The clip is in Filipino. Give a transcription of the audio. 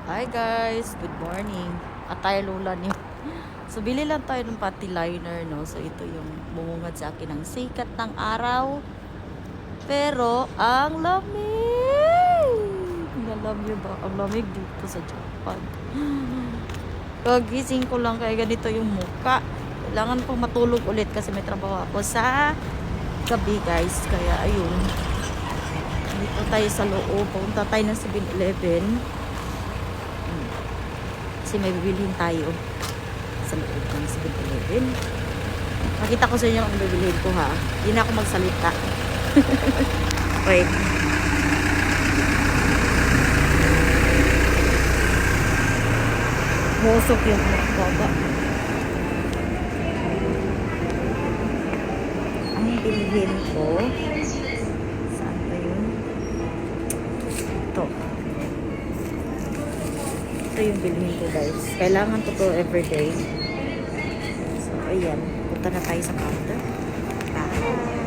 Hi guys, good morning. At tayo lula niyo. So bili lang tayo ng pati liner, no. So ito yung bumungad sa akin ng sikat ng araw. Pero ang lamig. Alam niyo ba, ang lamig dito sa Japan. Kagising ko lang kaya ganito yung muka. Kailangan kong matulog ulit kasi may trabaho ako sa gabi guys. Kaya ayun. Dito tayo sa loob. Punta tayo ng 7-Eleven. Kasi may bibilhin tayo sa loob ng 7-Eleven. Makita ko sa inyo ang bibilhin ko ha. Hindi na ako magsalita. Wait. Musok yung baba. Ang bilhin ko. Saan ba yun? Ito. Ito yung bilhin ko guys. Kailangan ko to everyday. So, ayan. Punta na tayo sa counter. Bye!